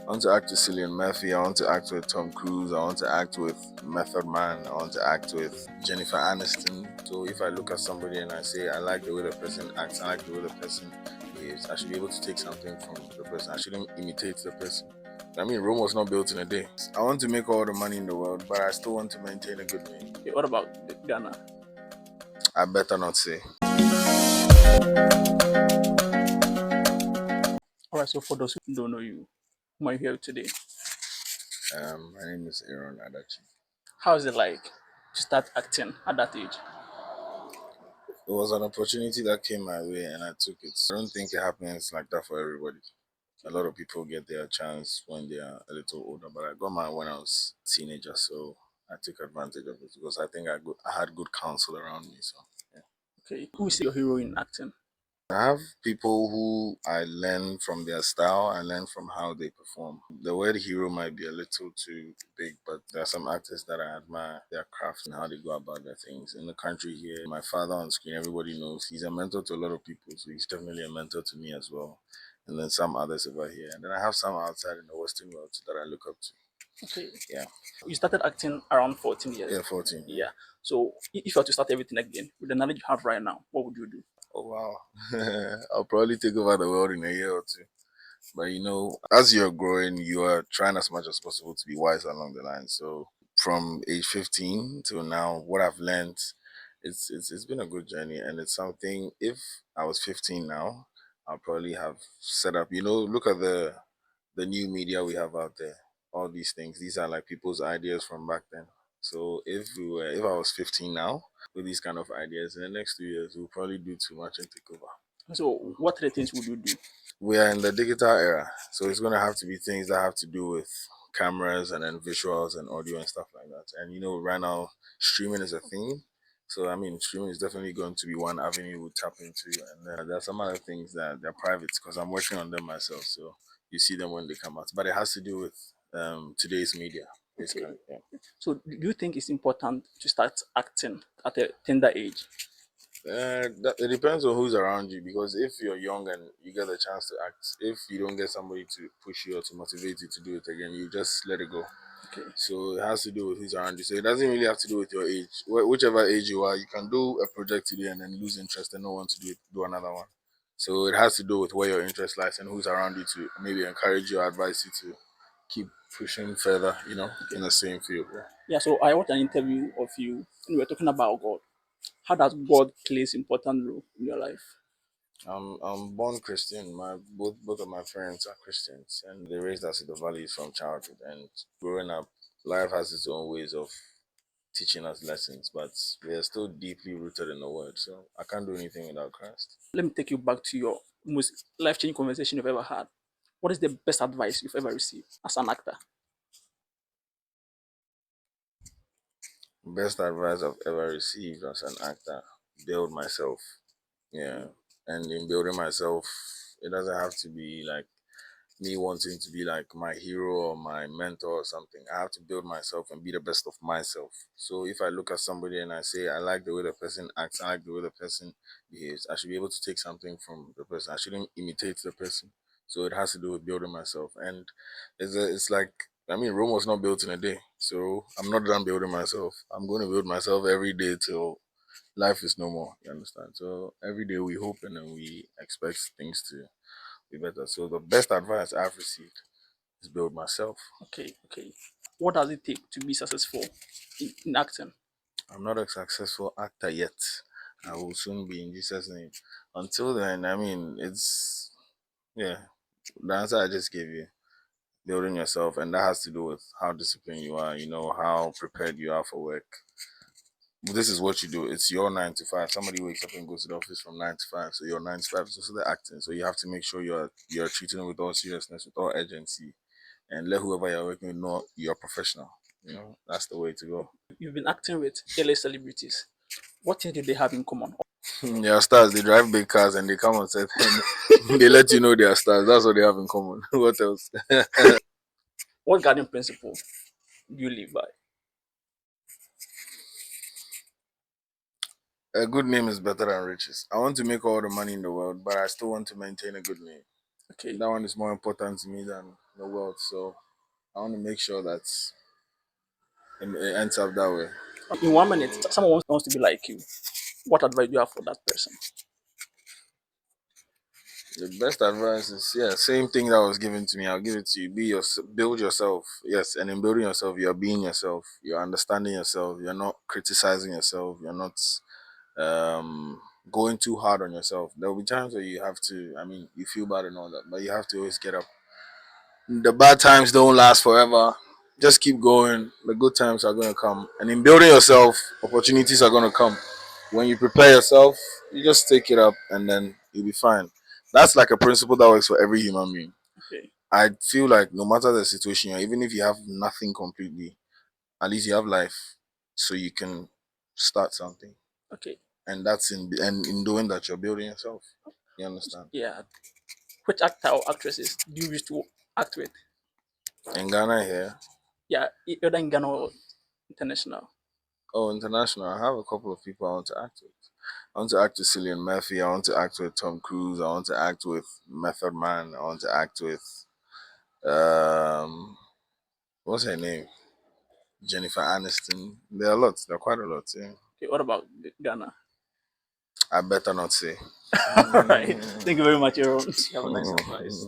want to act with Cillian Murphy. I want to act with Tom Cruise. I want to act with Method Man. I want to act with Jennifer Aniston. So if I look at somebody and I say, I like the way the person acts, I like the way the person behaves, I should be able to take something from the person. I shouldn't imitate the person. I mean, Rome was not built in a day. I want to make all the money in the world, but I still want to maintain a good name. Okay, what about Ghana? I better not say. All right, so for those who don't know you, who are you here today? My name is Aaron Adatsi. How is it like to start acting at that age? It was an opportunity that came my way and I took it. I don't think it happens like that for everybody. A lot of people get their chance when they are a little older, but I got mine when I was a teenager, so I took advantage of it because I think I had good counsel around me. So yeah. Okay, who is your hero in acting? I have people who I learn from their style, I learn from how they perform. The word hero might be a little too big, but there are some actors that I admire their craft and how they go about their things. In the country here, my father on screen, everybody knows he's a mentor to a lot of people, so he's definitely a mentor to me as well. And then some others over here. And then I have some outside in the Western world that I look up to. Okay, Yeah. you started acting around 14 years. Yeah, 14. Yeah. So if you were to start everything again with the knowledge you have right now, what would you do? Oh, wow. I'll probably take over the world in a year or two. But as you're growing, you are trying as much as possible to be wise along the line. So from age 15 till now, what I've learned, it's been a good journey, and it's something. If I was 15 now, I'll probably have set up. Look at the new media we have out there. All these things, these are like people's ideas from back then. So if I was 15 now with these kind of ideas, in the next 2 years, we'll probably do too much and take over. So what are the things would you do? We are in the digital era, so it's going to have to be things that have to do with cameras and then visuals and audio and stuff like that. And right now, streaming is a thing. So I mean, streaming is definitely going to be one avenue we'll tap into. And then there are some other things that they're private because I'm working on them myself. So you see them when they come out, but it has to do with today's media, basically. Okay. Yeah. So do you think it's important to start acting at a tender age? It depends on who's around you, because if you're young and you get a chance to act, if you don't get somebody to push you or to motivate you to do it again, you just let it go. Okay. So it has to do with who's around you. So it doesn't really have to do with your age. Whichever age you are, you can do a project today and then lose interest and not want to do another one. So it has to do with where your interest lies and who's around you to maybe encourage you, advise you to keep pushing further, in the same field. Yeah. Yeah, so I watched an interview of you and we were talking about God. How does God plays important role in your life? I'm born Christian. My both of my parents are Christians, and they raised us with the values from childhood. And growing up, life has its own ways of teaching us lessons, but we are still deeply rooted in the Word. So I can't do anything without Christ. Let me take you back to your most life-changing conversation you've ever had. What is the best advice you've ever received as an actor? Best advice I've ever received as an actor: build myself. Yeah, and in building myself, it doesn't have to be like me wanting to be like my hero or my mentor or something. I have to build myself and be the best of myself. So if I look at somebody and I say, I like the way the person acts, I like the way the person behaves, I should be able to take something from the person. I shouldn't imitate the person. So it has to do with building myself. And it's like, I mean, Rome was not built in a day. So I'm not done building myself. I'm going to build myself every day till life is no more. You understand? So every day we hope and then we expect things to be better. So the best advice I've received is build myself. Okay, okay. What does it take to be successful in acting? I'm not a successful actor yet. I will soon be, in Jesus' name. Until then, I mean, yeah, the answer I just gave you, building yourself, and that has to do with how disciplined you are, how prepared you are for work. This is what you do. It's your 9 to 5. Somebody wakes up and goes to the office from 9 to 5. So your 9 to 5 is also the acting. So you have to make sure you're treating it with all seriousness, with all urgency, and let whoever you're working with know you're professional. That's the way to go. You've been acting with LA celebrities. What things do they have in common? They are stars. They drive big cars and they come on set and they let you know they are stars. That's what they have in common. What else? What guiding principle do you live by? A good name is better than riches. I want to make all the money in the world, but I still want to maintain a good name. Okay. That one is more important to me than the wealth. So I want to make sure that it ends up that way. In 1 minute, someone wants to be like you. What advice do you have for that person? The best advice is, yeah, same thing that was given to me. I'll give it to you. Be your, build yourself. Yes, and in building yourself, you're being yourself. You're understanding yourself. You're not criticizing yourself. You're not um going too hard on yourself. There will be times where you have to. I mean, you feel bad and all that, but you have to always get up. The bad times don't last forever. Just keep going. The good times are going to come. And in building yourself, opportunities are going to come. When you prepare yourself, you just take it up and then you'll be fine. That's like a principle that works for every human being. Okay. I feel like no matter the situation, even if you have nothing completely, at least you have life so you can start something. Okay. And that's in doing that, you're building yourself. You understand? Yeah. Which actor or actresses do you wish to act with? In Ghana here, Yeah, either in Ghana or international. oh, international. I have a couple of people I want to act with. I want to act with Cillian Murphy. I want to act with Tom Cruise. I want to act with Method Man. I want to act with um, what's her name? Jennifer Aniston. There are lots. There are quite a lot. Yeah. Okay, what about Ghana? I better not say. All right. Thank you very much, Aaron. You have a nice advice.